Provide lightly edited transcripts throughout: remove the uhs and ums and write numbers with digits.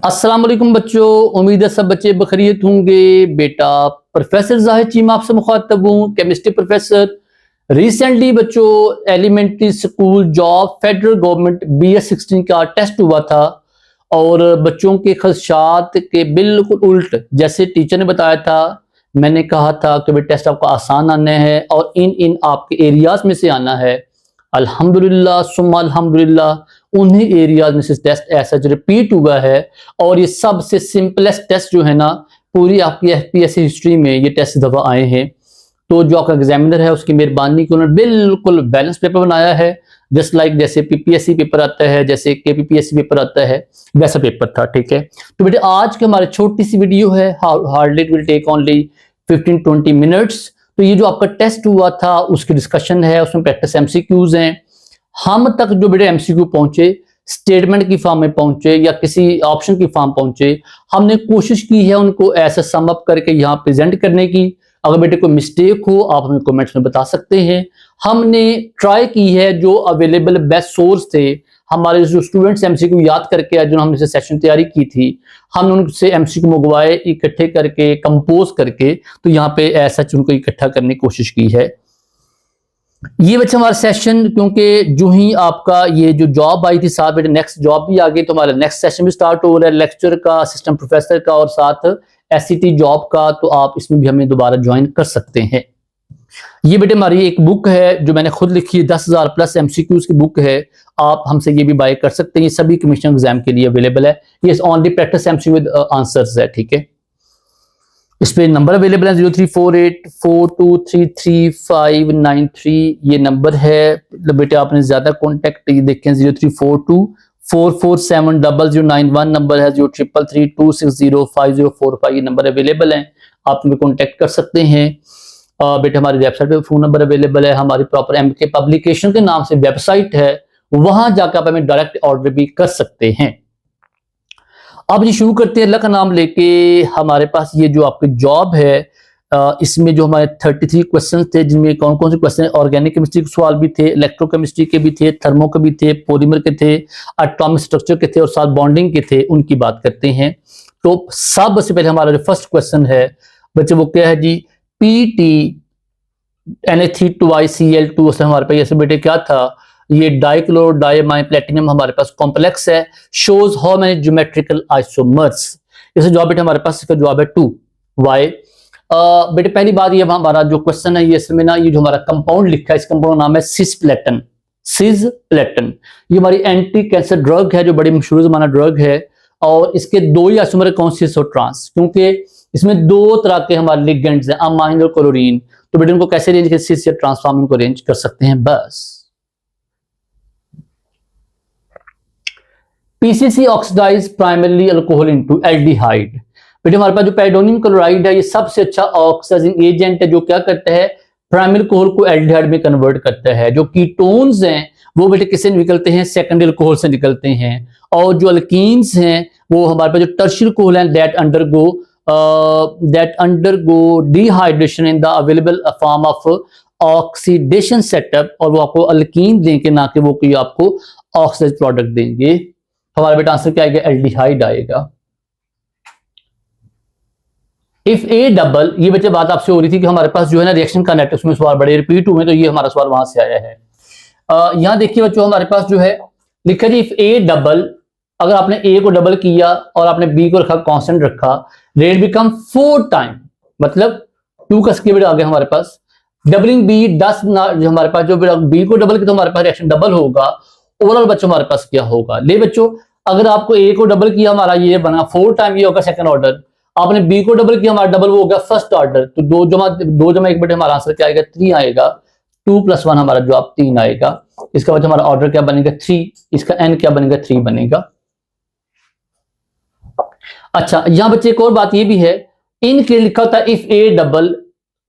अस्सलाम वालेकुम बच्चों, उम्मीद है सब बच्चे बखैरियत होंगे। बेटा प्रोफेसर जाहिद चीमा आपसे मुखातब हूँ, केमिस्ट्री प्रोफेसर। रिसेंटली बच्चों elementary school job federal government BS16 का टेस्ट हुआ था और बच्चों के खदशात के बिल्कुल उल्ट जैसे टीचर ने बताया था। मैंने कहा था कि भाई टेस्ट आपका आसान आने हैं और इन इन आपके एरियाज में से आना है। अल्हम्दुलिल्लाह सुम्मा अल्हम्दुलिल्लाह उन्हीं एरियाज में से टेस्ट ऐसा जो रिपीट हुआ है और ये सबसे सिंपलेस्ट टेस्ट जो है ना पूरी आपकी FPSC हिस्ट्री में ये टेस्ट दफा आए हैं। तो जो आपका एग्जामिनर है उसकी मेहरबानी की उन्होंने बिल्कुल बैलेंस पेपर बनाया है, जस्ट लाइक जैसे PPSC पेपर आता है, जैसे KPPSC पेपर आता है, वैसा पेपर था। ठीक है, तो बेटे आज की हमारी छोटी सी वीडियो है, hardly it will take only 15-20 minutes. तो ये जो आपका टेस्ट हुआ था उसकी डिस्कशन है, उसमें प्रैक्टिस MCQs हैं। हम तक जो बेटे MCQ पहुंचे, स्टेटमेंट की फॉर्म में पहुंचे या किसी ऑप्शन की फॉर्म पहुंचे, हमने कोशिश की है उनको ऐसा सम अप करके यहाँ प्रेजेंट करने की। अगर बेटे कोई मिस्टेक हो आप हमें कमेंट्स में बता सकते हैं। हमने ट्राई की है जो अवेलेबल बेस्ट सोर्स थे, हमारे जो स्टूडेंट्स MCQ याद करके जो हमने से सेशन तैयारी की थी, हमने उनसे MCQ मंगवाए इकट्ठे करके कंपोज करके, तो यहाँ पे ऐसा उनको इकट्ठा करने की कोशिश की है। ये बच्चे हमारा सेशन, क्योंकि जो ही आपका ये जो जॉब आई थी साथ बेटे नेक्स्ट जॉब भी आ गई, तो हमारा नेक्स्ट सेशन भी स्टार्ट हो रहा है लेक्चर का, असिस्टेंट प्रोफेसर का और साथ SCT जॉब का, तो आप इसमें भी हमें दोबारा ज्वाइन कर सकते हैं। ये बेटे हमारी एक बुक है जो मैंने खुद लिखी है, 10,000 प्लस MCQs की बुक है। आप हमसे ये भी बाय कर सकते हैं, ये सभी कमीशन एग्जाम के लिए अवेलेबल है। ये only practice MCQ with answers है। ठीक है, इस पे नंबर अवेलेबल है 034842333593 ये नंबर है। बेटे आपने ज्यादा कॉन्टेक्ट ये देखें 0342447091 नंबर है, 0332605045 ये नंबर अवेलेबल है, आप हमें कॉन्टेक्ट कर सकते हैं। बेटे हमारी वेबसाइट पे फोन नंबर अवेलेबल है, हमारी प्रॉपर MK पब्लिकेशन के नाम से वेबसाइट है, वहां जाकर आप हमें डायरेक्ट ऑर्डर भी कर सकते हैं। अब जी शुरू करते हैं अल्लाह का नाम लेके। हमारे पास ये जो आपकी जॉब है इसमें जो हमारे 33 क्वेश्चन थे, जिनमें कौन कौन से क्वेश्चन ऑर्गेनिक केमिस्ट्री के सवाल भी थे, इलेक्ट्रोकेमिस्ट्री के भी थे, थर्मो के भी थे, पॉलीमर के थे, एटॉमिक स्ट्रक्चर के थे और साथ बॉन्डिंग के थे, उनकी बात करते हैं। तो सबसे पहले हमारा जो फर्स्ट क्वेश्चन है बच्चे वो क्या है जी, PT NA3 2ICl2 से हमारे पास ऐसे बेटे क्या था, ये डाइक्लोर डायमाइन प्लेटिनम हमारे पास कॉम्प्लेक्स है, shows how many geometrical isomers. इसे जवाब बेटे हमारे पास इसका जवाब है 2 वाई। बेटे पहली बात ये हमारा जो क्वेश्चन है ये इसमें ना ये जो हमारा कंपाउंड लिखा है, इस कंपाउंड नाम है सिस्प्लेटन। सिस्प्लेटन ये हमारी एंटी कैंसर ड्रग है जो बड़ी मशहूर जमाना ड्रग है, और इसके दो ही आइसोमर कौन सी ट्रांस, क्योंकि इसमें दो तरह के हमारे लिगेंड्स हैं, अमाइन और क्लोरीन। तो बेटे उनको कैसे रेंज कर सिस या ट्रांसफॉर्मिंग को रेंज कर सकते हैं बस। PCC oxidise primarily alcohol into aldehyde. बेटे हमारे पास जो पेरिडोनियम क्लोराइड है ये सबसे अच्छा ऑक्सीडाइजिंग एजेंट है, जो क्या करता है प्राइमरी अल्कोहल को एल्डिहाइड में कन्वर्ट करता है। जो कीटोन्स हैं वो बेटे किससे निकलते हैं, सेकेंडरी अल्कोहल से निकलते हैं, और जो अल्कीन्स हैं वो हमारे पास जो टर्शियल अल्कोहल हैं that undergo dehydration in the available form of oxidation setup, और वो आपको अल्कीन देंगे ना कि वो कोई आपको ऑक्सीडाइज प्रोडक्ट देंगे। हमारा बेटा आंसर क्या आएगा, एल्डिहाइड आएगा। इफ ए डबल, ये बच्चे बात आपसे हो रही थी कि हमारे पास जो है ना रिएक्शन का नेट उसमें सवाल बड़े रिपीट हुए, तो ये हमारा सवाल वहां से आया है। यहां देखिए बच्चों हमारे पास जो है लिखा जी इफ ए डबल, अगर आपने ए को डबल किया और आपने बी को रखा कांस्टेंट रखा, रेट बिकम 4 टाइम, मतलब 2 का स्क्वायर आ गया हमारे पास। डबलिंग बी 10 जो हमारे पास जो बी को डबल किया तो हमारे पास रिएक्शन डबल होगा। ओवरऑल बच्चों हमारे पास क्या होगा, ले बच्चों अगर आपको ए को डबल किया हमारा ये बना 4 टाइम, ये होगा सेकंड ऑर्डर। आपने बी को डबल किया हमारा डबल वो हो गया फर्स्ट ऑर्डर, तो 2 जमा 1 बेटे हमारा आंसर क्या आएगा 3 आएगा। 2 + 1 हमारा जवाब 3 आएगा। इसका बाद हमारा ऑर्डर क्या बनेगा 3, इसका n क्या बनेगा 3 बनेगा। अच्छा यहां बच्चे एक और बात ये भी है, इनके लिखा होता है इफ ए डबल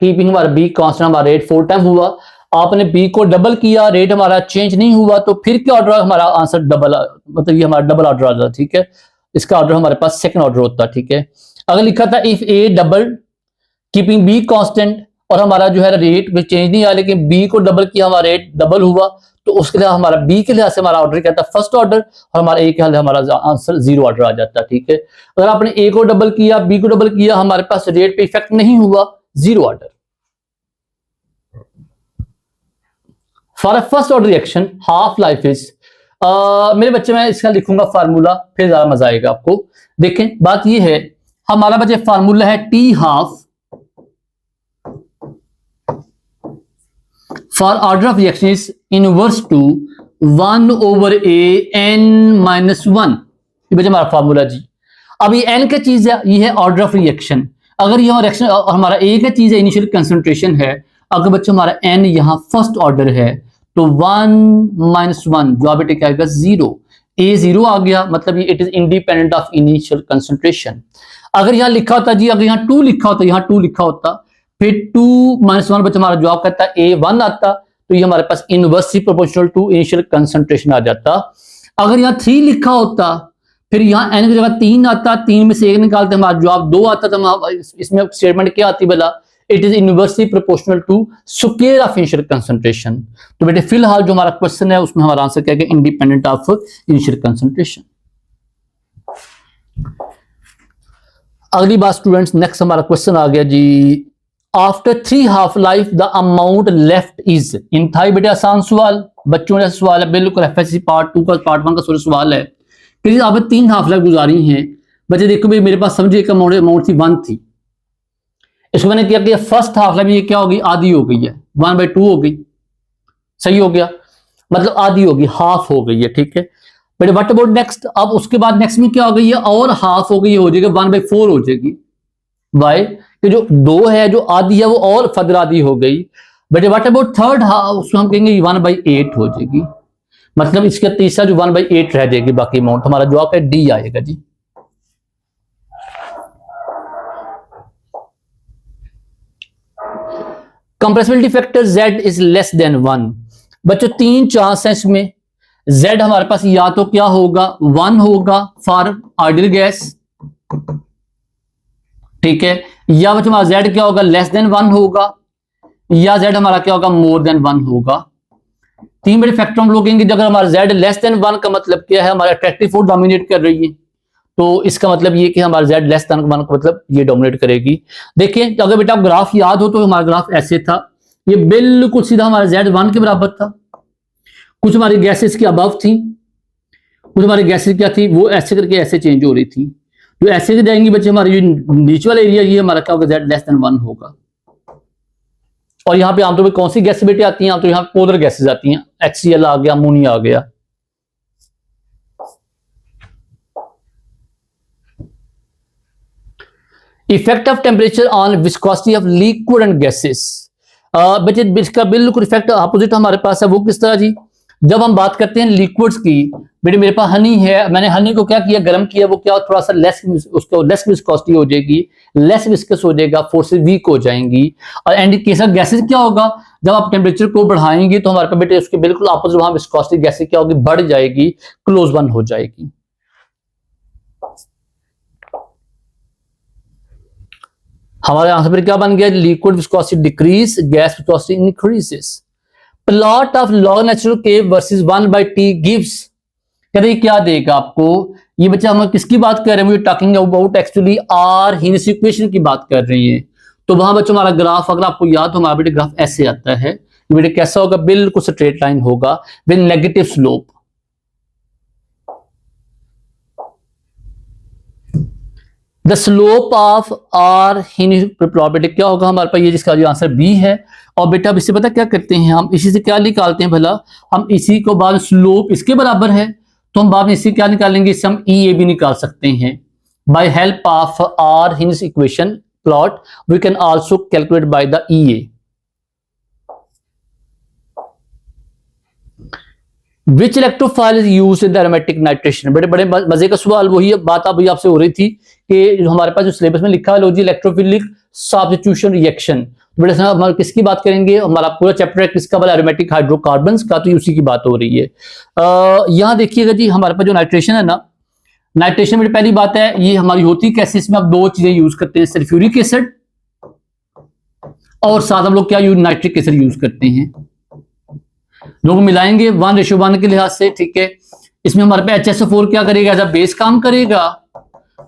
कीपिंग हमारा बी कांस्टेंट, हमारा रेट 4 टाइम हुआ, आपने बी को डबल किया, रेट हमारा चेंज नहीं हुआ, तो फिर क्या ऑर्डर हमारा आंसर डबल, मतलब ये हमारा डबल ऑर्डर आता है। ठीक है, इसका ऑर्डर हमारे पास सेकंड ऑर्डर होता है। ठीक है, अगर लिखा था if A double keeping be constant, और हमारा जो है रेट में चेंज नहीं आया, लेकिन बी को डबल किया, हमारा रेट डबल हुआ, तो उसके लिए हमारा बी के लिहाज से हमारा ऑर्डर क्या था, फर्स्ट ऑर्डर, और हमारा ए के लिहाज हमारा आंसर 0 ऑर्डर आ जाता है। ठीक है, अगर आपने ए को डबल किया, बी को डबल किया, हमारे पास रेट पे इफेक्ट नहीं हुआ, 0 order. For a first order reaction half life is, मेरे बच्चे मैं इसका लिखूंगा फार्मूला, फिर ज्यादा मजा आएगा आपको। देखें बात ये है, हमारा बच्चे फार्मूला है T half for order of reaction is inverse to 1 over a n minus 1। ये बच्चे हमारा फार्मूला जी। अब ये n क्या चीज है, ये है ऑर्डर ऑफ रिएक्शन। अगर यह रिएक्शन हमारा a क्या चीज है, इनिशियल कंसंट्रेशन है, अगर बच्चे हमारा n यहां फर्स्ट ऑर्डर है तो 1 minus 1 जवाब बेटे क्या आएगा 0। a 0 आ गया, मतलब ये it is independent of initial concentration. अगर यहां लिखा होता जी, अगर यहां 2 लिखा होता, यहां 2 लिखा होता, फिर 2 minus 1 बच्चा हमारा जवाब करता है a 1 आता, तो ये हमारे पास inversely proportional to initial concentration आ जाता। अगर यहाँ 3 लिखा होता, फिर यहाँ n की जगह 3 आता, 3 में से 1 निकालते हमारा जवाब 2 आता, तो इसमें स्टेटमेंट क्या आती भला, it is inversely proportional to square of initial concentration. तो बेटे फिलहाल जो हमारा क्वेश्चन है उसमें हमारा आंसर क्या है, इंडिपेंडेंट ऑफ इनिशियल कंसंट्रेशन। अगली बात स्टूडेंट्स, नेक्स्ट हमारा क्वेश्चन आ गया जी, after 3 half life the amount left is. इंतहाई बेटे आसान सवाल, बच्चों का सवाल है, बिल्कुल एफएससी पार्ट 2 का पार्ट 1 का सवाल है कि आपने 3 हाफ लाइफ गुजारी हैं। बच्चे देखो भाई, मेरे पास समझिए एक अमाउंट थी 1 थी, इसको मैंने क्या किया, फर्स्ट हाफ लाइफ ये क्या होगी, आधी हो गई है, 1/2 हो गई, सही हो गया, मतलब आधी होगी, हाफ हो गई है। ठीक है बेटे, व्हाट अबाउट नेक्स्ट, अब उसके बाद नेक्स्ट में क्या हो गई है, और हाफ हो गई, हो जाएगी 1/4 हो जाएगी। वाई कि जो 2 है जो आधी है वो और फर्दर आधी हो गई। बेटे व्हाट अबाउट थर्ड हाफ, उसमें हम कहेंगे 1/8 हो जाएगी, मतलब इसका तीसरा जो 1/8 रह जाएगी, बाकी अमाउंट हमारा जवाब है डी आएगा जी। Compressibility factor Z is less than 1। बच्चों 3 चांस है इसमें, Z हमारे पास या तो क्या होगा 1 होगा फॉर आइडियल गैस, ठीक है, या बच्चों हमारा Z क्या होगा लेस देन 1 होगा, या Z हमारा क्या होगा मोर देन 1 होगा। 3 बड़े फैक्टर हम लोग कहेंगे, अगर हमारा Z लेस देन 1 का मतलब क्या है, हमारा अट्रैक्टिव फोर्स डोमिनेट कर रही है, तो इसका मतलब ये कि हमारा Z लेस देन 1 का मतलब ये डोमिनेट करेगी। देखिए अगर बेटा आप ग्राफ याद हो तो हमारा ग्राफ ऐसे था, ये बिल्कुल सीधा हमारा Z 1 के बराबर था, कुछ हमारी गैसेस की अबव थी, कुछ हमारी गैसेस क्या थी वो ऐसे करके ऐसे चेंज हो रही थी, जो ऐसे जाएंगी बच्चे हमारी जो नीचे वाला एरिया ये हमारा क्या होगा Z लेस देन 1 होगा। और यहाँ पे आमतौर पर कौन सी गैसें बेटे आती हैं, आमतौर यहाँ पोलर गैसेस आती हैं, HCl आ गया, अमोनिया आ गया। Effect of temperature on viscosity of liquid and gases. बच्चे इसका बिल्कुल इफेक्ट अपोजिट हमारे पास है, वो किस तरह जी, जब हम बात करते हैं लिक्विड्स की, बेटे मेरे पास हनी है, मैंने हनी को क्या किया गर्म किया, वो क्या थोड़ा सा लेस, उसको लेस विस्कोसिटी हो जाएगी, लेस विस्कस हो जाएगा, फोर्सेस वीक हो जाएंगी। और एंड केस ऑफ गैसेस क्या होगा, जब आप टेम्परेचर को बढ़ाएंगे तो हमारे पास बेटे उसके बिल्कुल अपोजिट वहां विस्कोसिटी गैसेस क्या होगी, बढ़ जाएगी, क्लोज वन हो जाएगी। हमारे आंसर पर क्या बन गया, liquid viscosity decrease, gas viscosity increases. Plot of log natural के वर्सेस 1/t गिव्स, कहते क्या देगा आपको, ये बच्चा हम किसकी बात कर रहे हैं, talking about actually Arrhenius equation की बात कर रही है। तो वहां बच्चों हमारा ग्राफ अगर आपको याद हो, हमारा बेटे ग्राफ ऐसे आता है, बेटे कैसा होगा, बिल्कुल स्ट्रेट लाइन होगा with negative slope. The slope of r plot बेटे क्या होगा हमारे पास, ये जिसका जो आंसर बी है। और बेटा अब इससे पता क्या करते हैं, हम इसी से क्या निकालते हैं भला, हम इसी को बाद स्लोप इसके बराबर है तो हम बाद में इसी क्या निकालेंगे, इससे हम ई ए भी निकाल सकते हैं by help of Arrhenius equation plot, we can also calculate by the E A. Which electrophile is used in the aromatic nitration. बड़े बड़े मजे का सवाल, वही बात अभी आपसे हो रही थी कि हमारे पास जो सिलेबस में लिखा है लो जी इलेक्ट्रोफिलिक सब्स्टिट्यूशन रिएक्शन, बड़े हम किसकी बात करेंगे, हमारा पूरा चैप्टर है किसका वाला, एरोमेटिक हाइड्रोकार्बन्स का, तो उसी की बात हो रही है। यहां देखिएगा जी हमारे पास जो नाइट्रेशन है ना, नाइट्रेशन में पहली बात है ये हमारी होती कैसे, इसमें आप 2 चीजें यूज करते हैं, सल्फ्यूरिक एसिड और साथ हम लोग क्या नाइट्रिक एसिड यूज करते हैं, दोनों मिलाएंगे 1:1 के लिहाज से, ठीक है। इसमें हमारे पास HSO4 क्या करेगा, एज अ बेस काम करेगा,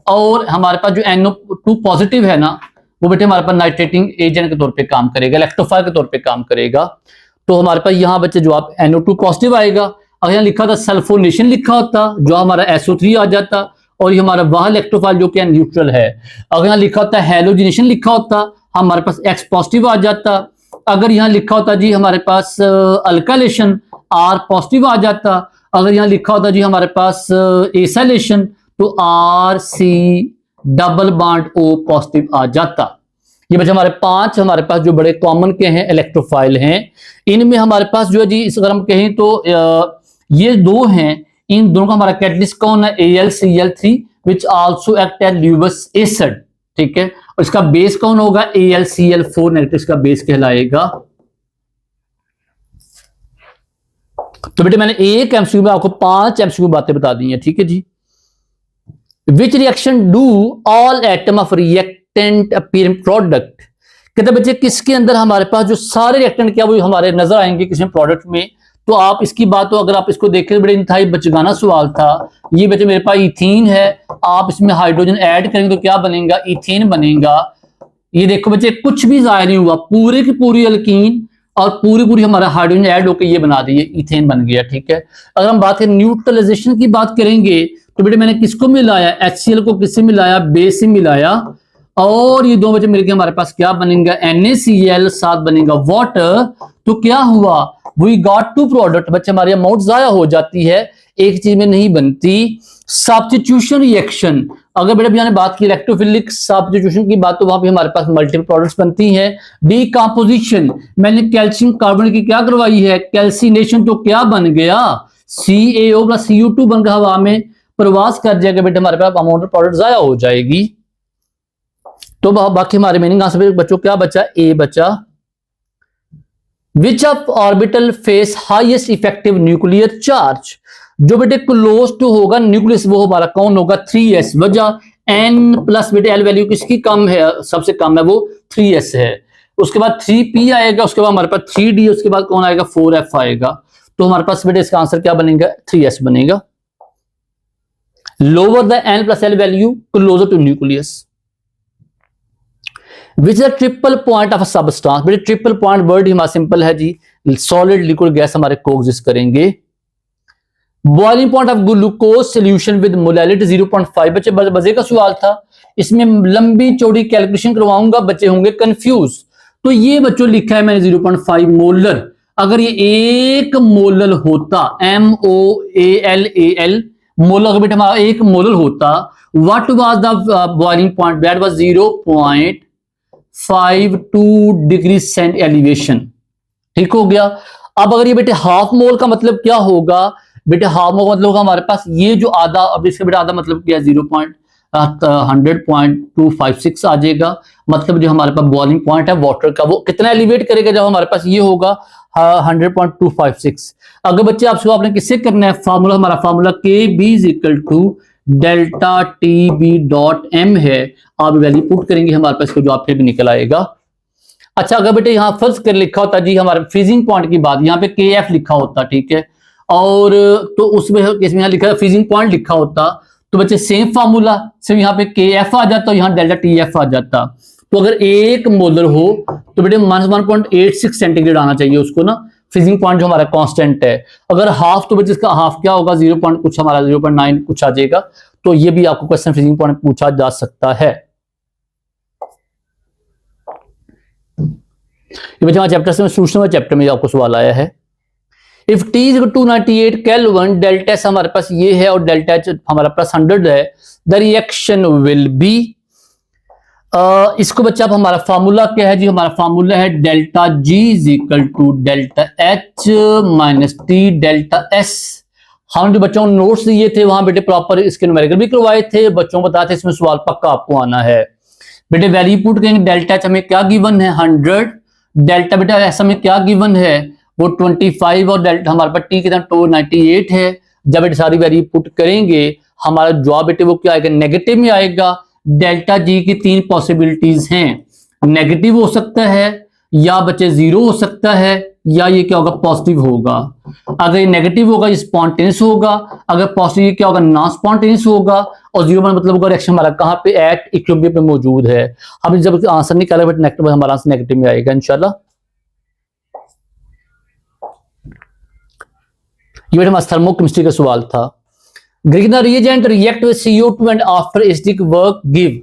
और हमारे पास जो NO2 पॉजिटिव है ना, वो बेटे हमारे पास नाइट्रेटिंग एजेंट के तौर पे काम करेगा, इलेक्ट्रोफाइल के तौर पे काम करेगा। तो हमारे पास यहाँ बच्चे जो आप NO2 पॉजिटिव आएगा। अगर यहाँ लिखा था सल्फोनेशन लिखा होता, जो हमारा SO3 आ जाता, और ये हमारा वह इलेक्ट्रोफाइल जो कि न्यूट्रल है। अगर यहाँ लिखा होता हैलोजिनेशन लिखा होता, हमारे पास X पॉजिटिव आ जाता। अगर यहाँ लिखा होता जी हमारे पास अल्काइलेशन, R पॉजिटिव आ जाता। अगर यहाँ लिखा होता जी हमारे पास एसाइलेशन, तो RC double bond O positive आ जाता। ये बच्चे हमारे 5 हमारे पास जो बड़े कॉमन के हैं इलेक्ट्रोफाइल हैं। इनमें हमारे पास जो है जी, इस अगर हम कहें तो ये 2 हैं, इन दोनों का हमारा कैटलिस्ट कौन है, AlCl3 which also act as Lewis acid, ठीक है। और इसका बेस कौन होगा, AlCl4 नेगेटिव इसका बेस कहलाएगा। तो बेटे मैंने एक MCQ में आपको 5 MCQ बातें बता दी हैं, ठीक है जी। Which reaction do all atom of reactant appear product, कहते बच्चे किसके अंदर हमारे पास जो सारे रिएक्टेंट क्या वो हमारे नजर आएंगे किसी प्रोडक्ट में। तो आप इसकी बात, तो अगर आप इसको देखें बड़े इंतहाई बचगाना सवाल था। ये बच्चे मेरे पास इथीन है, आप इसमें हाइड्रोजन ऐड करेंगे तो क्या बनेगा, इथेन बनेगा। ये देखो बच्चे कुछ भी जाया नहीं हुआ, पूरी की पूरी अल्कीन और पूरी पूरी हमारा हाइड्रोजन ऐड होकर ये बना दिए, इथेन बन गया, ठीक है। अगर हम बात करें न्यूट्रलाइजेशन की बात करेंगे, तो बेटे मैंने किसको मिलाया, HCl को किससे मिलाया, बेस से मिलाया, और ये 2 बच्चे मिलकर हमारे पास क्या बनेगा, NaCl, साथ बनेगा वाटर। तो क्या हुआ, वी गॉट 2 प्रोडक्ट। बच्चे हमारी अमाउंट जाया हो जाती है, एक चीज में नहीं बनती। सब्स्टिट्यूशन रिएक्शन, अगर बेटा मैंने बात की इलेक्ट्रोफिलिक सब्स्टिट्यूशन की बात, तो वहां पे हमारे पास मल्टीपल प्रोडक्ट्स बनती हैं। डीकंपोजिशन, मैंने कैल्शियम कार्बोनेट की क्या करवाई है, कैल्सिनेशन, तो क्या बन गया, CaO प्लस CO2 बनकर हवा में प्रवास कर जाएगा, बेटे हमारे पास अमाउंट ऑफ प्रोडक्ट जाया हो जाएगी। तो बाकी हमारे मीनिंग आंसर बच्चों क्या बचा, A बचा। Which of orbital face highest effective nuclear charge, जो बेटे क्लोज टू होगा न्यूक्लियस वो हमारा कौन होगा, 3s। वजह N प्लस बेटे L वैल्यू किसकी कम है, सबसे कम है, वो 3s है। उसके बाद 3p आएगा, उसके बाद हमारे पास 3d, उसके बाद कौन आएगा, 4f आएगा। तो हमारे पास बेटे इसका आंसर क्या बनेगा, 3s बनेगा। Lower the N plus L value closer to nucleus. Which is the triple point of a substance, बेटे ट्रिपल पॉइंट वर्ड ही हमारा सिंपल है जी, सॉलिड लिक्विड गैस हमारे कोएग्जिस्ट करेंगे। Boiling point of glucose solution with molality 0.5। बच्चे मजे का सवाल था, इसमें लंबी चौड़ी कैलकुलेशन करवाऊंगा, बच्चे होंगे कंफ्यूज। तो ये बच्चों लिखा है मैंने 0.5 मोलर, अगर ये 1 मोलर होता, MOALAL मोलर, अगर बेटा हमारा 1 मोलर होता, what was the boiling point, that was 0.52 degree cent elevation, ठीक हो गया। अब अगर ये बेटे हाफ मोल का मतलब क्या होगा, बेटे हाफ मोल का मतलब होगा हमारे पास ये जो आधा, अब इसका बेटा आधा मतलब क्या है, 0.100.256 आ जाएगा। मतलब जो हमारे पास बॉइलिंग पॉइंट है वाटर का, वो कितना एलिवेट करेगा, जब हमारे पास ये होगा 100.256। अगर बच्चे आपने किससे करना है, फार्मूला, हमारा फार्मूला KB डेल्टा TB.m है। आप वैल्यू पुट करेंगे, हमारे पास इसको जवाब फिर भी निकल आएगा। अच्छा अगर बेटे यहाँ फर्ज कर लिखा होता जी हमारे फ्रीजिंग पॉइंट की बात, यहाँ पे KF लिखा होता, ठीक है, और तो उसमें इसमें यहाँ लिखा फ्रीजिंग पॉइंट लिखा होता, तो बच्चे सेम फार्मूला, सिर्फ यहाँ पे KF आ जाता और यहाँ डेल्टा TF आ जाता। तो अगर 1 मोलर हो तो बेटे -1.86 सेंटीग्रेड आना चाहिए उसको ना, फ्रीजिंग पॉइंट जो हमारा कांस्टेंट है। अगर हाफ, तो बच्चे इसका हाफ क्या होगा, 0 पॉइंट कुछ हमारा 0.9 कुछ आ जाएगा। तो ये भी आपको क्वेश्चन फ्रीजिंग पॉइंट पूछा जा सकता है। ये बच्चे हमारे चैप्टर से सूचना चैप्टर में आपको सवाल आया है। If T is 298 kelvin, delta S हमारे पास ये है और डेल्टा एच हमारा प्लस 100 है, द रिएक्शन विल बी, इसको बच्चा अब हमारा फार्मूला क्या है जी, हमारा फार्मूला है delta G is equal to delta H minus T delta S। हम जो बच्चों नोट्स दिए थे वहां बेटे प्रॉपर इसके न्यूमेरिकल भी करवाए थे, बच्चों को बताते इसमें सवाल पक्का आपको आना है। बेटे वैल्यू पुट करेंगे, डेल्टा H हमें क्या गिवन है 100, डेल्टा बेटा S हमें क्या गिवन है वो 25 और डेल्टा हमारे पास T कितना 298 है। जब बेटे सारी वैल्यू पुट करेंगे हमारा जवाब बेटे वो क्या आएगा, नेगेटिव में आएगा। डेल्टा G की 3 पॉसिबिलिटीज हैं, नेगेटिव हो सकता है, या बच्चे जीरो हो सकता है, या ये क्या होगा पॉजिटिव होगा। अगर ये नेगेटिव होगा ये स्पॉन्टेनियस होगा, अगर पॉजिटिव ये क्या होगा नॉन स्पॉन्टेनियस होगा, और जीरो मतलब होगा रिएक्शन हमारा कहाँ पे एट इक्विलिब्रियम पे मौजूद है। अब जब आंसर निकाला बट नेगेटिव हमारा आंसर नेगेटिव में आएगा इंशाल्लाह। ये हमारा थर्मोकेमिस्ट्री का सवाल था। Grignard reagent react with CO2 and after acidic work give.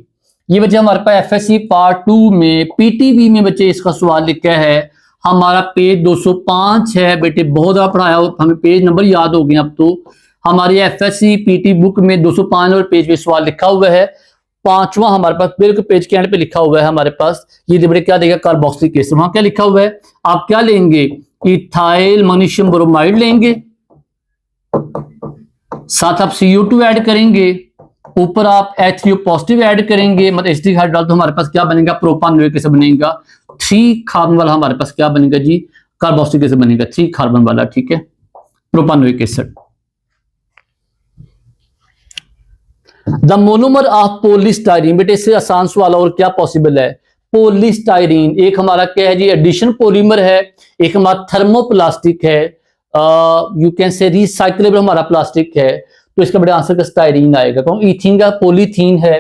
ये बच्चे हमारे पास FSC पार्ट 2 में PTB में बच्चे इसका सवाल लिखा है। हमारा पेज 205 है बेटे, बहुत आप पढ़ाया हो, हमें पेज नंबर याद हो गए अब तो। हमारी FSC PT बुक में 205 नंबर पेज पे सवाल लिखा हुआ है। पांचवा हमारे पास बिल्कुल पेज के एंड पे लिखा हुआ है हमारे पास। ये बेटे क्या देगा कार्बोक्सिलिक एसिड, वहां क्या लिखा हुआ है, आप क्या लेंगे इथाइल मैग्नीशियम ब्रोमाइड लेंगे, साथ आप CO2 ऐड करेंगे, ऊपर आप H3O पॉजिटिव ऐड करेंगे, मतलब एसिडिक हाइड्रोल, तो हमारे पास क्या बनेगा प्रोपानोइक एसिड बनेगा। 3 कार्बन वाला हमारे पास क्या बनेगा जी कार्बोक्सिलिक एसिड बनेगा, 3 कार्बन वाला, ठीक है, propanoic acid. The monomer of polystyrene, बेटे इससे आसान सवाल और क्या पॉसिबल है। पॉलीस्टाइरीन एक हमारा क्या है जी एडिशन पॉलीमर है, एक हमारा थर्मोप्लास्टिक है, यू कैन से रिसाइक्लेबल हमारा प्लास्टिक है, तो इसका बड़े आंसर का स्टाइरीन आएगा। कौन इथीन का पॉलीथीन है,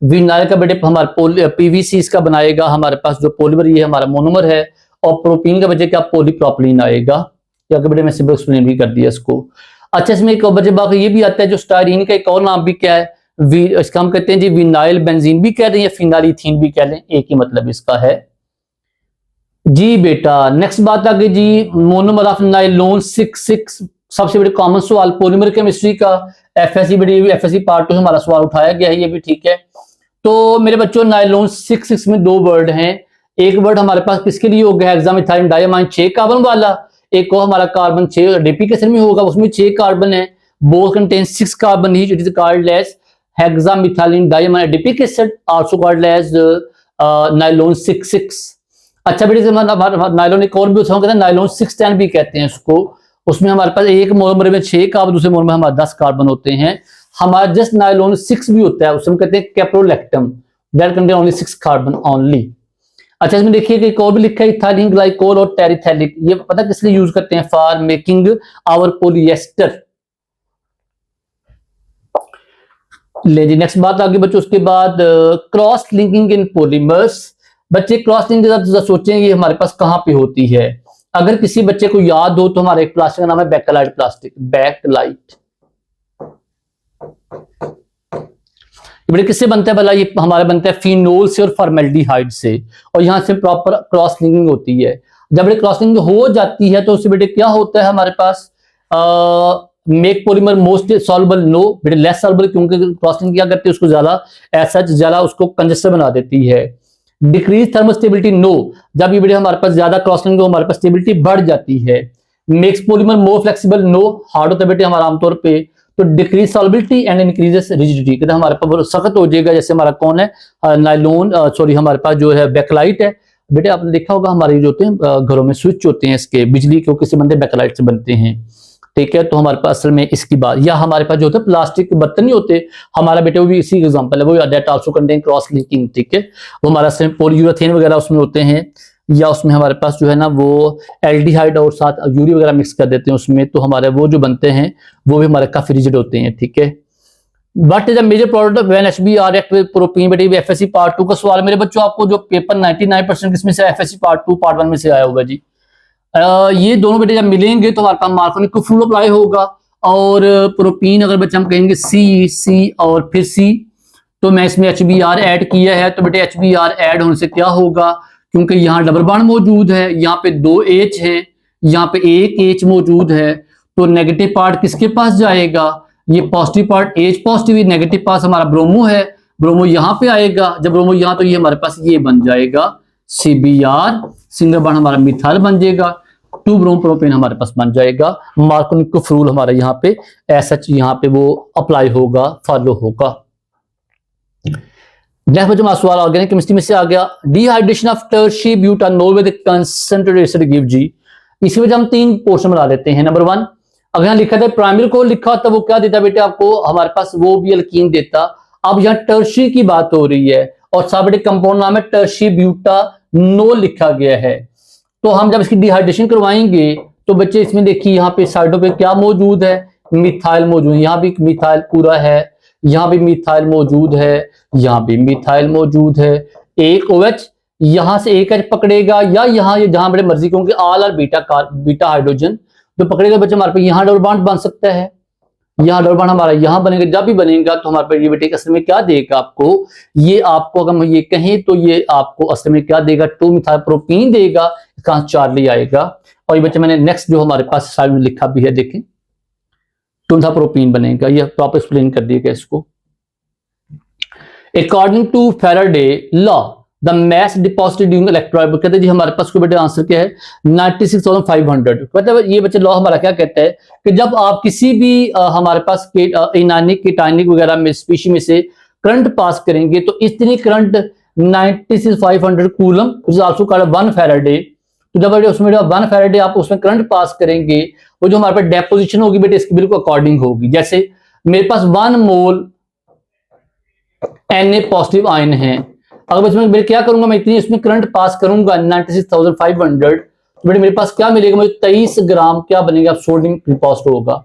विनाइल का बेटे हमारा PVC इसका बनाएगा हमारे पास जो पॉलीमर, ये हमारा मोनोमर है, और प्रोपीन का बचे क्या पॉलीप्रोपिलीन आएगा, या बेटे मैं सिंपल एक्सप्लेन भी कर दिया इसको। अच्छा इसमें एक बचे बाकी ये भी आता है जो स्टाइरीन का एक और नाम भी क्या है, इसका हम कहते हैं जी विनाइल बेंजीन भी कह रहे हैं या फिनाइल इथीन भी कह रहे हैं, एक ही मतलब इसका है जी बेटा। नेक्स्ट बात आ गई जी मोनोमर ऑफ नाइलॉन 66, सबसे बड़े कॉमन सवाल पॉलीमर केमिस्ट्री का FSC पार्ट 2 हमारा सवाल उठाया गया है, ये भी ठीक है। तो मेरे बच्चों नाइलॉन 66 में 2 वर्ड हैं, एक वर्ड हमारे पास किसके लिए होगा हेक्सामिथाइल डायमाइन 6 कार्बन वाला, एक और हमारा कार्बन 6 डीपी के में होगा, उसमें 6 कार्बन है, बोथ कंटेन 6 कार्बन ही, it is called as hexamethylene diamine adipic acid, also called as nylon 66। अच्छा बेटे नाइलॉन एक और भी कहते हैं नाइलॉन 610 भी कहते हैं उसको, उसमें हमारे पास एक मोनोमर में 6 कार्बन, दूसरे मोनोमर में हमारे 10 कार्बन होते हैं। हमारा जस्ट नाइलॉन 6 भी होता है, उसमें कहते हैं caprolactam, that contain only 6 carbon only. अच्छा इसमें देखिए एक और भी लिखा है इथाइलिन ग्लाइकोल और टेरिथैलिक, ये पता किस लिए यूज करते हैं, फॉर मेकिंग आवर पॉलिएस्टर। ले जी नेक्स्ट बात आगे बच्चों, उसके बाद क्रॉस लिंकिंग इन पॉलीमर्स। बच्चे क्रॉस लिंकिंग के साथ सोचें ये हमारे पास कहां पे होती है। अगर किसी बच्चे को याद हो तो हमारे एक प्लास्टिक का नाम है बैकलाइट प्लास्टिक, बैकलाइट। बड़े किससे बनता है भला, ये हमारा बनता है फिनोल से और फॉर्मेल्डिहाइड से, और यहां से प्रॉपर क्रॉस लिंकिंग होती है। जब बड़े क्रॉस लिंकिंग हो जाती है तो उससे बेटे क्या होता है हमारे पास make polymer most soluble, no बेटे लेस सॉल्युबल, क्योंकि क्रॉस लिंकिंग क्या करती है उसको ज्यादा उसको कंजेस्टर बना देती है। डिक्रीज थर्मल स्टेबिलिटी, नो, जब ये बेटे हमारे पास ज्यादा क्रॉस लिंकिंग हमारे पास स्टेबिलिटी बढ़ जाती है। Makes polymer more flexible, no, hard होता है बेटे हमारा आमतौर पे। तो decrease solubility and increases rigidity, कहते हैं हमारे पास सख्त हो जाएगा, जैसे हमारा कौन है नाइलॉन, सॉरी हमारे पास जो है बैकलाइट है। बेटे आपने देखा होगा हमारे जो होते हैं घरों में स्विच होते हैं इसके बिजली के, किसी बनते बैकलाइट से बनते हैं, ठीक है। तो हमारे पास असल में इसकी बात, या हमारे पास जो होता है प्लास्टिक के बर्तन नहीं होते हमारा बेटे, वो भी इसी एग्जांपल है, वो that also contain cross linking, ठीक है। वो हमारा पॉलीयूरेथेन वगैरह उसमें होते हैं, या उसमें हमारे पास जो है ना वो एल्डिहाइड और साथ यूरिया वगैरह मिक्स कर देते हैं उसमें, तो हमारे वो जो बनते हैं वो भी हमारे काफी रिजिड होते हैं, ठीक है। But is a major product when HBr react with propene, बेटे FSC पार्ट 2 का सवाल मेरे बच्चों, आपको जो पेपर 99% किसमें से FSC पार्ट 2 पार्ट 1 में से आया होगा जी। ये दोनों बेटे जब मिलेंगे तो हमारे पास मार्कोनिक को फुल अप्लाई होगा, और प्रोपीन अगर बच्चे हम कहेंगे C और फिर C, तो मैं इसमें HBr ऐड किया है, तो बेटे HBr ऐड होने से क्या होगा, क्योंकि यहाँ डबल बॉन्ड मौजूद है, यहाँ पे 2 H है, यहाँ पे 1 H मौजूद है, तो नेगेटिव पार्ट किसके पास जाएगा, ये positive part H positive, negative पास हमारा ब्रोमो है, ब्रोमो यहाँ पे आएगा, जब ब्रोमो यहाँ तो ये हमारे पास ये बन जाएगा CBr, सिंगल बॉन्ड हमारा मिथाइल बन जाएगा, 2 ब्रोम प्रोपेन हमारे पास बन जाएगा। मार्कोनिक को रूल हमारा यहाँ पे एसएच यहाँ पे वो अप्लाई होगा, फॉलो होगा। नेक्स्ट बच्चों हमारा सवाल ऑर्गेनिक केमिस्ट्री में से आ गया, dehydration of tertiary butanol with concentrated acid give जी। इसी वजह हम 3 पोर्शन बना लेते हैं। नंबर 1, अगर यहाँ लिखा था प्राइमरी को लिखा होता वो क्या देता बेटे आपको, हमारे पास वो भी अल्कीन देता। अब यहाँ टर्शियरी की बात हो रही है और साथ बेटे कंपाउंड नाम है टर्शी ब्यूटानोल लिखा गया है। तो हम जब इसकी डिहाइड्रेशन करवाएंगे तो बच्चे इसमें देखिए यहाँ पे साइडों पे क्या मौजूद है, मिथाइल मौजूद है, यहाँ भी मिथाइल पूरा है, यहाँ भी मिथाइल मौजूद है, यहाँ भी मिथाइल मौजूद है, एक OH यहां से एक H पकड़ेगा या यहाँ जहां बड़े मर्जी क्योंकि ऑल आर बीटा हाइड्रोजन जो पकड़ेगा बच्चे हमारे पे यहाँ डबल बॉन्ड बन सकता है, यहाँ डबल बॉन्ड हमारा यहाँ बनेगा, जब भी बनेगा तो हमारे पे ये बेटे असल में क्या देगा आपको, ये आपको अगर हम ये कहें तो ये आपको असल में क्या देगा, 2 मिथाइल प्रोपीन देगा, इसका चार्ली आएगा। और ये बच्चे मैंने नेक्स्ट जो हमारे पास साइड में लिखा भी है देखें 2 मिथाइल प्रोपीन बनेगा, ये प्रॉपर एक्सप्लेन कर दिएगा इसको। According to Faraday law the mass deposited during electron, कहते हैं जी हमारे पास कोई बेटे आंसर क्या है 96,500। मतलब ये बच्चे लॉ हमारा क्या कहता है कि जब आप किसी भी हमारे पास इनानिक कीटानिक वगैरह में स्पीशी में से करंट पास करेंगे तो इतनी current 96,500 coulomb which is also called 1 Faraday. तो जब बेटे उसमें 1 फैराडे आप उसमें करंट पास करेंगे वो जो हमारे पास डेपोजिशन होगी बेटे इसकी बिल्कुल अकॉर्डिंग होगी। जैसे मेरे पास 1 मोल Na पॉजिटिव आयन है, अगर बच्चे मैं क्या करूंगा, मैं इतनी इसमें करंट पास करूंगा 96,500 तो बेटे मेरे पास क्या मिलेगा, मुझे 23 ग्राम क्या बनेगा, सोडियम डिपॉजिट होगा।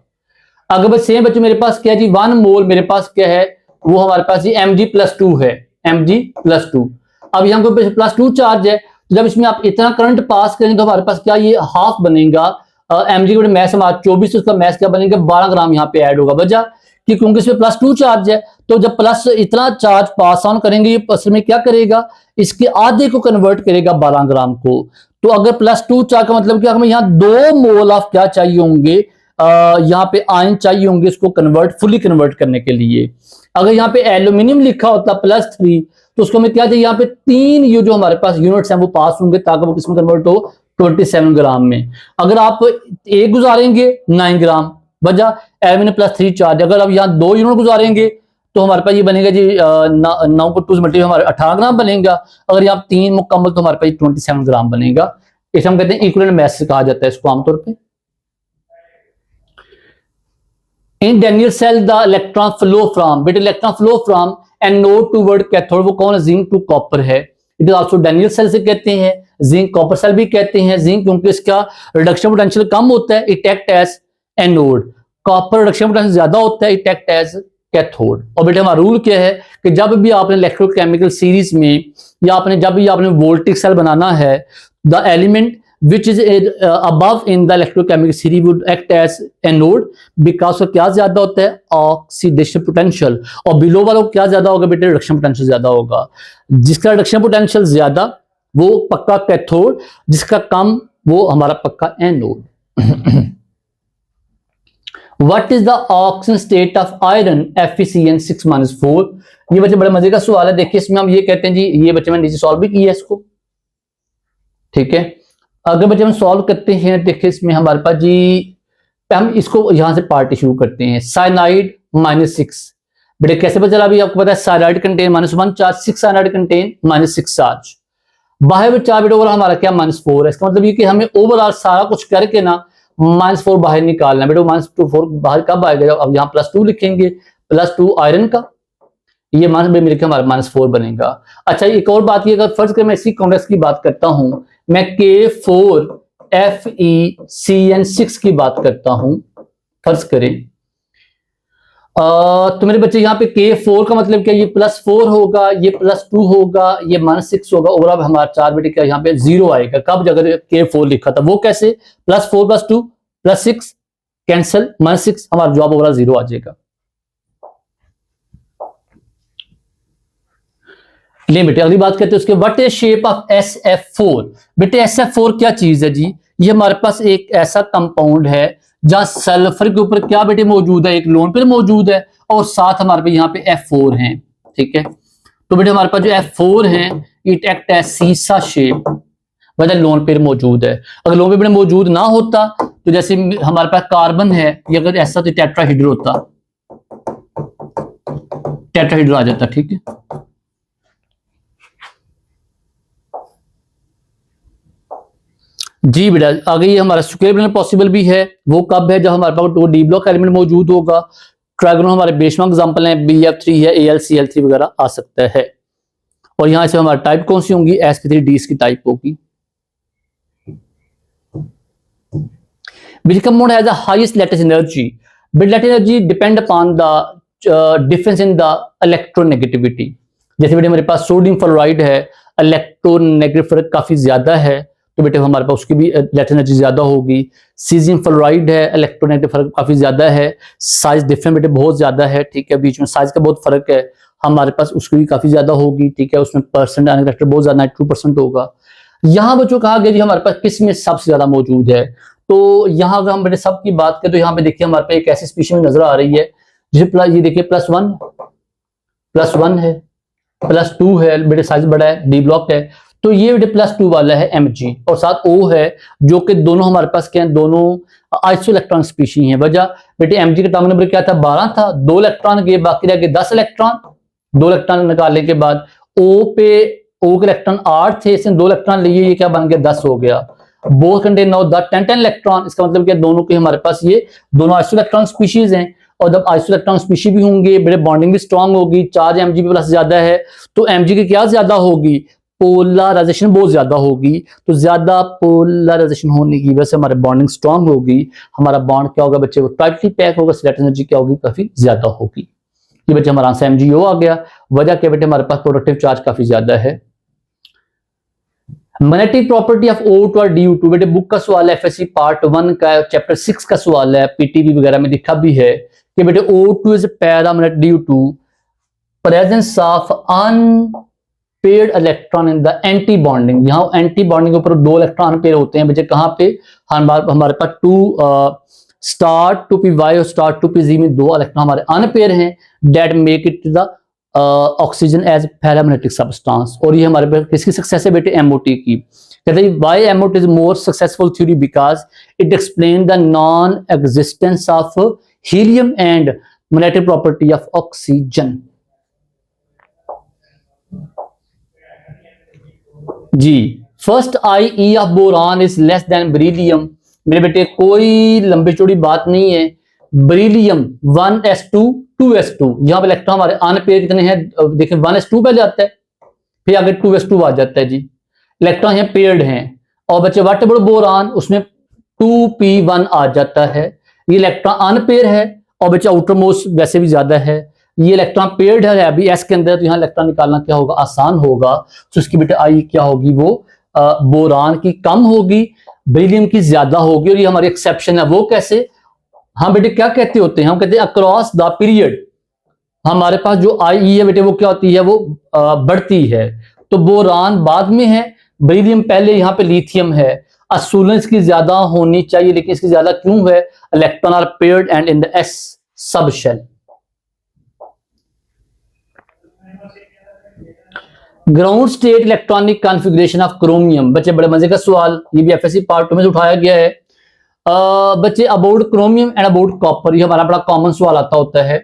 अगर बस सेम बच्चे मेरे पास क्या जी 1 मोल मेरे पास क्या है वो हमारे पास जी Mg+2 है, Mg+2। अब यहाँ पे +2 चार्ज है तो जब इसमें आप इतना करंट पास करेंगे तो हमारे पास क्या ये हाफ बनेगा, Mg का मैस हमारा 24 उसका मैस क्या बनेगा 12 ग्राम यहाँ पे ऐड होगा। वजह कि क्योंकि इसमें +2 चार्ज है तो जब प्लस इतना चार्ज पास ऑन करेंगे ये असल में क्या करेगा, इसके आधे को कन्वर्ट करेगा 12 ग्राम को। तो अगर +2 चार्ज का मतलब क्या, हमें यहाँ 2 मोल ऑफ क्या चाहिए होंगे, यहाँ पे आयन चाहिए होंगे इसको फुली कन्वर्ट करने के लिए। अगर यहाँ पे एल्यूमिनियम लिखा होता +3 तो उसको हमें क्या चाहिए, यहाँ पे 3 ये जो हमारे पास यूनिट्स हैं वो पास होंगे ताकि वो किसमें कन्वर्ट हो 27 ग्राम में। अगर आप एक गुजारेंगे 9 ग्राम, वजह एल्यूमिनियम +3 चार्ज। अगर आप यहाँ 2 यूनिट गुजारेंगे तो हमारे पास ये बनेगा जी 9 को 2 से मल्टीप्लाई हमारे 18 ग्राम बनेगा। अगर यहाँ 3 मुकम्मल तो हमारे पास 27 ग्राम बनेगा। इसे हम कहते हैं इक्विवेलेंट मैस कहा जाता है इसको आमतौर पे। In Daniell cell the electron flow from, बेटे electron flow from anode toward cathode, वो कौन है, जिंक टू कॉपर है। It is also Daniell cell से कहते हैं, जिंक कॉपर सेल भी कहते हैं। जिंक क्योंकि इसका रिडक्शन पोटेंशियल कम होता है, it act as anode. Copper reduction potential ज्यादा होता है, इट एक्ट एज कैथोड। और बेटे हमारा रूल क्या है कि जब भी आपने इलेक्ट्रोकेमिकल सीरीज में या आपने जब भी आपने वोल्टिक सेल बनाना है, the element which is above in the electrochemical series would act as anode because क्या ज्यादा होता है, ऑक्सीडेशन पोटेंशियल। और बिलो वालों को क्या ज्यादा होगा बेटे, रिडक्शन पोटेंशियल ज्यादा होगा। जिसका रिडक्शन पोटेंशियल ज्यादा वो पक्का कैथोड, जिसका कम वो हमारा पक्का anode. What is the oxidation state of iron FeCN6-4? ये बच्चे बड़े मजे का सवाल है। देखिए इसमें हम ये कहते हैं जी, ये बच्चे मैंने नीचे सॉल्व भी किया है इसको, ठीक है। अगर बच्चे हम सॉल्व करते हैं, देखिए इसमें हमारे पास जी हम इसको यहां से पार्टी शुरू करते हैं। साइनाइड -6, बेटे कैसे पता चला, अभी आपको पता है cyanide contain -1 charge, 6 cyanide contain -6 charge. बाहर में चार्ज बेटे ओवरऑल हमारा क्या -4 है। इसका मतलब ये कि हमें ओवरऑल सारा कुछ करके ना -4 बाहर निकालना है। बेटे -4 बाहर कब आएगा, अब यहाँ +2 लिखेंगे, +2 आयरन का, ये मिलकर हमारा -4 बनेगा। अच्छा एक और बात, ये अगर फर्ज करें मैं इसी कॉम्प्लेक्स की बात करता हूं, मैं K4FeCN6 की बात करता हूं, फर्ज करें तो मेरे बच्चे यहाँ पे K4 का मतलब क्या, ये +4 होगा, ये +2 होगा, ये -6 होगा। ओवरऑल हमारा चार्ज बेटे क्या यहाँ पे 0 आएगा। कब जगह K4 लिखा था वो कैसे, +4 +2 +6 कैंसिल, -6, हमारा जवाब ओवरऑल 0 आ जाएगा। ले बेटे अगली बात करते हैं उसके, what is shape of SF4। बेटे SF4 क्या चीज है जी, ये हमारे पास एक ऐसा कंपाउंड है जहां सल्फर के ऊपर क्या बेटे मौजूद है, एक लोन पेयर मौजूद है और साथ हमारे पे यहाँ पे F4 है, ठीक है। तो बेटे हमारे पास जो F4 है इट एक्ट एज सीसा शेप, वजह लोन पेयर मौजूद है। अगर लोन पेयर मौजूद ना होता तो जैसे हमारे पास कार्बन है, ये अगर ऐसा तो टेट्राहेड्रल होता, टेट्राहेड्रल आ जाता, ठीक है। जी बेटा आगे ये हमारा स्क्वायर प्लेनर पॉसिबल भी है, वो कब है, जब हमारे पास 2 डी ब्लॉक एलिमेंट मौजूद होगा। ट्रायगोनल हमारे बेशुमार एग्जांपल हैं, BF3 है, AlCl3 वगैरह आ सकता है। और यहां से हमारी टाइप कौन सी होंगी, sp3d इसकी टाइप होगी। which compound has the highest lattice energy? But lattice energy depend upon the difference in the electronegativity। जैसे बेटे हमारे पास सोडियम फ्लोराइड है, इलेक्ट्रोनेगेटिव फर्क काफी ज्यादा है, तो बेटे हमारे पास उसकी भी lattice एनर्जी ज्यादा होगी। सीजियम फ्लोराइड है, इलेक्ट्रोनेगेटिव फर्क काफी ज्यादा है, साइज डिफरेंट बेटे बहुत ज्यादा है, ठीक है, बीच में साइज का बहुत फर्क है, हमारे पास उसकी भी काफी ज्यादा होगी, ठीक है, उसमें परसेंट आने का बहुत ज्यादा 92% होगा। यहाँ बच्चों कहा गया जी हमारे पास किस में सबसे ज्यादा मौजूद है, तो यहाँ अगर हम बेटे सब की बात करें तो यहाँ पे देखिए हमारे पे एक ऐसी स्पीशीज नजर आ रही है जिसे ये देखिए +1 है, +2 है, बेटे साइज बड़ा है, डी ब्लॉक है, तो ये बेटे +2 वाला है Mg, और साथ O है, जो कि दोनों हमारे पास क्या है, दोनों आइसो इलेक्ट्रॉन स्पीशीज हैं। वजह बेटे Mg का एटॉमिक नंबर क्या था, 12 था, 2 इलेक्ट्रॉन गए, बाकी रह गए 10 इलेक्ट्रॉन। 2 इलेक्ट्रॉन निकालने के बाद O के इलेक्ट्रॉन 8 थे, इसने 2 इलेक्ट्रॉन लिए, ये क्या बन गया, 10 हो गया। Both contain now the 10 electron, इसका मतलब क्या, दोनों के हमारे पास ये दोनों आइसो इलेक्ट्रॉन स्पीशीज हैं, और जब आइसो इलेक्ट्रॉन स्पीशीज भी होंगे बेटे बॉन्डिंग भी स्ट्रांग होगी, चार्ज Mg पे प्लस ज्यादा है, तो Mg की क्या ज्यादा होगी, पोलराइजेशन बहुत ज्यादा होगी, तो ज्यादा पोलराइजेशन होने की वजह से हमारे बॉन्डिंग स्ट्रांग होगी, हमारा बॉन्ड क्या होगा बच्चे, वो टाइटली पैक होगा, lattice एनर्जी क्या होगी, काफी ज्यादा होगी। ये बच्चे हमारा आंसर MgO आ गया। वजह क्या बेटे, हमारे पास प्रोडक्टिव चार्ज काफी ज्यादा है। मैग्नेटिक प्रॉपर्टी ऑफ O2 और DU2, बेटे बुक का सवाल है, FSC पार्ट 1 का चैप्टर 6 का सवाल है, PTV वगैरह में लिखा भी है कि बेटे O2 is paramagnetic, DU2 presence of unpaired electron in the anti bonding. यहाँ एंटी बॉन्डिंग के ऊपर 2 इलेक्ट्रॉन पेयर होते हैं बच्चे, कहाँ पे, हमारे पास 2p2py और2p में 2 इलेक्ट्रॉन हमारे अनपेयर हैं, that make it the oxygen as paramagnetic substance. और ये हमारे पास किसकी सक्सेस है बेटे, MOT की। कहते हैं why MOT is more successful theory, because it explain the non existence of helium and magnetic property of oxygen. जी, first IE of boron is less than beryllium. मेरे बेटे कोई लंबी चौड़ी बात नहीं है, बेरिलियम 1s2 2s2, यहाँ पे इलेक्ट्रॉन हमारे अनपेयर कितने हैं, देखिए 1s2 पहले आता है, फिर आगे 2s2 आ जाता है जी, इलेक्ट्रॉन यहाँ पेयर्ड हैं। और बच्चे व्हाट अबाउट बोरान, उसमें 2p1 आ जाता है, ये इलेक्ट्रॉन अनपेयर है, और बच्चे आउटर मोस्ट वैसे भी ज्यादा है, ये इलेक्ट्रॉन पेयर्ड है अभी s के अंदर, तो यहाँ इलेक्ट्रॉन निकालना क्या होगा, आसान होगा, तो उसकी बेटे आई क्या होगी, वो बोरान की कम होगी, बेरिलियम की ज्यादा होगी। और ये हमारी एक्सेप्शन है, वो कैसे, हाँ बेटे क्या कहते होते हैं, हम कहते हैं अक्रॉस द पीरियड हमारे पास जो IE है बेटे वो क्या होती है, वो बढ़ती है, तो बोरान बाद में है, बेरिलियम पहले, यहाँ पे लिथियम है, असूलन इसकी ज्यादा होनी चाहिए, लेकिन इसकी ज्यादा क्यों है, electron are paired and in the s sub shell. Ground state electronic configuration of chromium, बच्चे बड़े मजे का सवाल, ये भी FSC पार्ट 2 में से उठाया गया है। बच्चे about chromium and about copper, ये हमारा बड़ा कॉमन सवाल आता होता है।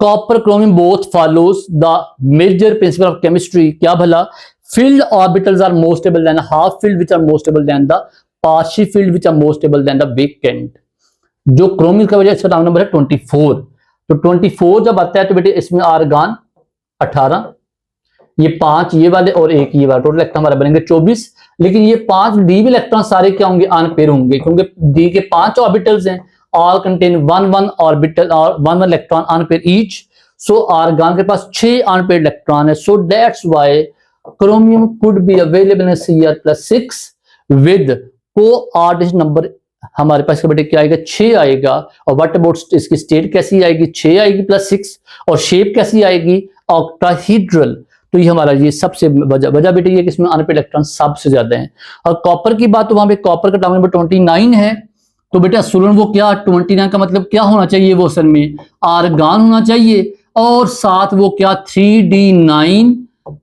Copper chromium both follows the major principle of chemistry, क्या भला, filled orbitals are more stable than half filled which are more stable than the partially filled which are more stable than the vacant। जो chromium का वजह इसका नाम number है 24, तो 24 जब आता है तो बेटे इसमें आर्गन 18, ये 5 ये वाले और 1 ये वाला, टोटल इलेक्ट्रॉन हमारे बनेंगे 24। लेकिन ये 5 डी भी इलेक्ट्रॉन सारे क्या होंगे, अनपेयर होंगे, क्योंकि डी के 5 ऑर्बिटल्स हैं, ऑल कंटेन 1 ऑर्बिटल और 1 इलेक्ट्रॉन अनपेयर ईच, सो आर्गन के पास 6 अनपेयर इलेक्ट्रॉन है, so that's why chromium could be available in Cr+6 with coordination number हमारे पास बेटे क्या आएगा, 6 आएगा। और व्हाट अबाउट इसकी स्टेट कैसी आएगी, 6 आएगी +6, और शेप कैसी आएगी, ऑक्टाहीड्रल। तो ये हमारा ये सबसे वजह बेटे ये कि इसमें अनपेयर इलेक्ट्रॉन सबसे ज्यादा हैं। और कॉपर की बात, तो वहां पे कॉपर का एटॉमिक नंबर 29 है, तो बेटा असूलन वो क्या 29 का मतलब क्या होना चाहिए, वो असल में आर्गन होना चाहिए, और साथ वो क्या 3d9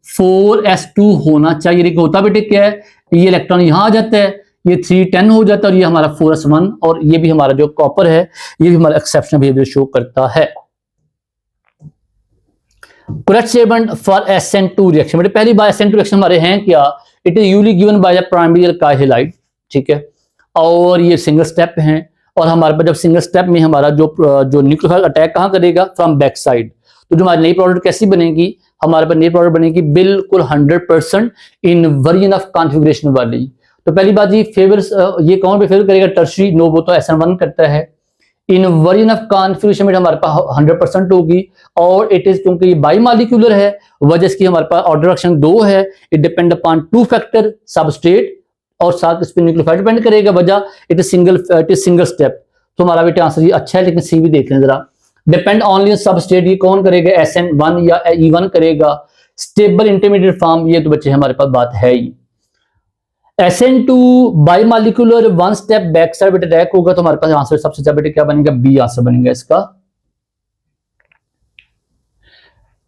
4s2 होना चाहिए। लेकिन होता बेटे क्या है, ये इलेक्ट्रॉन यहां आ जाता है, ये 310 हो जाता है, और ये हमारा 4s1, और ये भी हमारा जो कॉपर है ये भी हमारा एक्सेप्शनल बिहेवियर शो करता है। Correct statement for SN2 reaction, बेटे पहली बार SN2 रिएक्शन हमारे हैं क्या, it is usually given by the primary alkyl halide, ठीक है, और ये सिंगल स्टेप हैं। और हमारे पास जब सिंगल स्टेप में हमारा जो न्यूक्लियोफाइल अटैक कहां करेगा, फ्रॉम बैक साइड, तो जो हमारी नई प्रोडक्ट कैसी बनेगी, हमारे पास नई प्रोडक्ट बनेगी बिल्कुल 100% इन वर्जन ऑफ कॉन्फ़िगरेशन वाली। तो पहली बात जी फेवर, ये कौन पे फेवर करेगा? टर्शरी, नो वो तो SN1 करता है। इन वर्जन ऑफ कॉन्फ़िगरेशन में हमारे पास 100% होगी, और इट इज क्योंकि ये बाई मालिक्यूलर है, वजह इसकी हमारे पास ऑर्डर एक्शन 2 है। It depend upon 2 factor, substrate और साथ इस पे न्यूक्लियोफाइल डिपेंड करेगा। वजह इट इज सिंगल स्टेप। तो हमारा बेटा आंसर ये अच्छा है, लेकिन सी भी देख लें जरा। डिपेंड ऑनली सबस्ट्रेट, ये कौन करेगा? SN1 या E1 करेगा। स्टेबल इंटरमीडिएट फॉर्म, ये तो बच्चे हमारे पास बात है ही। SN2 बाईमालिक्यूलर 1 स्टेप बैक साइड बेटा रैक होगा, तो हमारे पास आंसर सबसे ज्यादा बेटा क्या बनेगा? बी आंसर बनेगा इसका।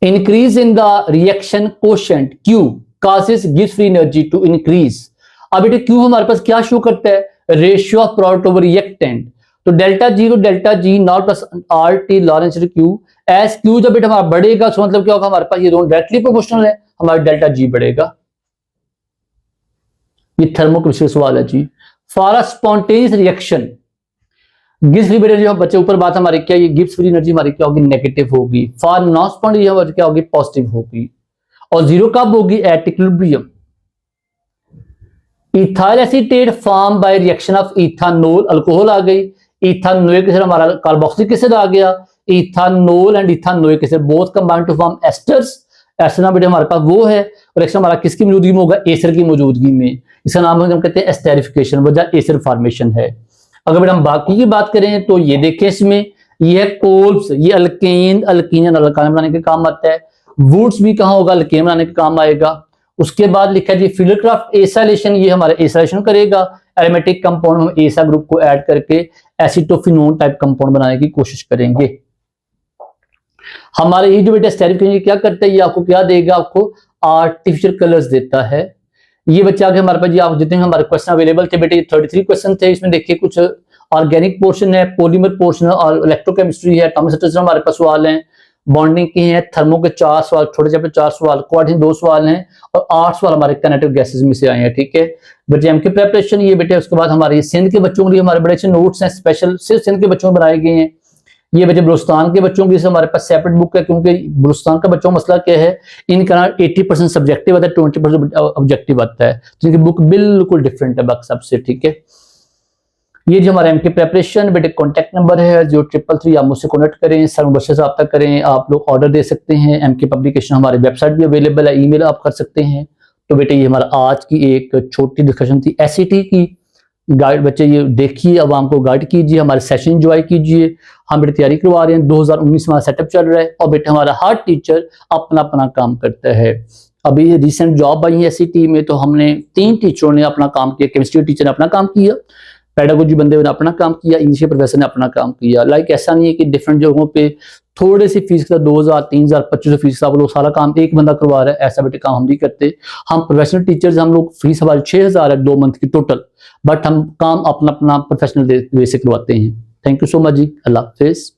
Increase in the reaction quotient Q causes gives free energy to increase। अब बेटा Q हमारे पास क्या शो करता है? Ratio of product over reactant. तो डेल्टा G को delta G not plus RT Lawrence Q S Q जब बेटा हमारा बढ़ेगा तो मतलब क्या होगा? हमारे पास ये दोनों डायरेक्टली प्रोपोर्शनल है, हमारा डेल्टा G बढ़ेगा। ये थर्मोकेमिस्ट्री सवाल है जी। For a spontaneous reaction Gibbs free बेटा जो बच्चे ऊपर बात हमारी क्या, ये गिब्स फ्री एनर्जी हमारी क्या होगी? नेगेटिव होगी। फॉर नॉन स्पॉन्टेनियस हमारी क्या होगी? पॉजिटिव होगी। और जीरो कब होगी? At equilibrium. Ethyl acetate form by reaction of ethanol, alcohol आ गई, इथानोइक एसिड हमारा कार्बोक्सिलिक एसिड आ गया। Ethanol and ethanoic acid both combine to form esters. Ester बेटा हमारे पास वो है, और रिएक्शन हमारा किसकी मौजूदगी में होगा? एसर की मौजूदगी में। इसका नाम हम कहते हैं एस्टेरिफिकेशन, वजह एसर फॉर्मेशन है। अगर बेटा हम बाकी की बात करें तो ये देखें, इसमें ये है कोल्ब्स, ये अल्केन, अल्कीन अल्कान बनाने के काम आता है। वुड्स भी कहाँ होगा? अल्केन बनाने के काम आएगा। उसके बाद लिखा है जी फिलरक्राफ्ट एसाइलेशन, ये हमारा एसाइलेशन करेगा। एरोमेटिक कंपाउंड हम एसा ग्रुप को ऐड करके एसिटोफिनोन टाइप कंपाउंड बनाने की कोशिश करेंगे। हमारे ये जो बेटा एस्टेरिफिकेशन क्या करता है? ये आपको क्या देगा? आपको आर्टिफिशियल कलर्स देता है। ये बच्चा आगे हमारे पास जी, आप जितने हमारे क्वेश्चन अवेलेबल थे बेटे 33 क्वेश्चन थे। इसमें देखिए कुछ ऑर्गेनिक पोर्शन है, पॉलीमर पोर्शन और इलेक्ट्रोकेमिस्ट्री है, एटॉमिक स्ट्रक्चर हमारे पास सवाल हैं, बॉन्डिंग की है, थर्मो के 4 सवाल, छोटे चैप्टर 4 सवाल, क्वाड्रेटिक 2 सवाल हैं, और 8 सवाल हमारे काइनेटिक गैसेस में से आए हैं। ठीक है बच्चे, एमके प्रिपरेशन ये बेटे। उसके बाद हमारे सिंध के बच्चों के लिए हमारे बड़े अच्छे नोट्स हैं, स्पेशल सिर्फ सिंध के बच्चों में बनाए गए हैं। ये बच्चे बलूचिस्तान के बच्चों की हमारे पास सेपरेट बुक है, क्योंकि बलूचिस्तान का बच्चों का मसला क्या है, इनका 80% सब्जेक्टिव आता है, 20% ऑब्जेक्टिव आता है, तो इनकी बुक बिल्कुल डिफरेंट है बाकी सबसे। ठीक है, ये जो हमारा एमके प्रिपरेशन बेटे कॉन्टैक्ट नंबर है 0333, आप मुझसे कॉन्टेक्ट करें, सर मुबशर से रब्ता करें। आप लोग ऑर्डर दे सकते हैं, एमके पब्लिकेशन हमारे वेबसाइट भी अवेलेबल है, ईमेल आप कर सकते हैं। तो बेटे ये हमारा आज की एक छोटी डिस्कशन थी एसईटी की। गाइड बच्चे ये देखिए, अब हमको गाइड कीजिए, हमारे सेशन एंजॉय कीजिए। हम बेटे तैयारी करवा रहे हैं, 2019 हमारा सेटअप चल रहा है, और बेटे हमारा हर टीचर अपना अपना काम करता है। अभी रिसेंट जॉब आई है एसईटी में, तो हमने 3 टीचरों ने अपना काम किया। केमिस्ट्री टीचर ने अपना काम किया, पेडागोजी बंदे ने अपना काम किया, इंग्लिश के प्रोफेसर ने अपना काम किया। लाइक ऐसा नहीं है कि डिफरेंट जगहों पे थोड़े सी फीस का 2000, 3000, 2500 फीस आप लोग सारा काम एक बंदा करवा रहा है, ऐसा बेटे काम हम नहीं करते। हम प्रोफेशनल टीचर्स, हम लोग फीस हमारी 6000 है 2 मंथ की टोटल, बट हम काम अपना अपना प्रोफेशनल वे से करवाते हैं। थैंक यू सो मच जी, अल्लाह हाफिज।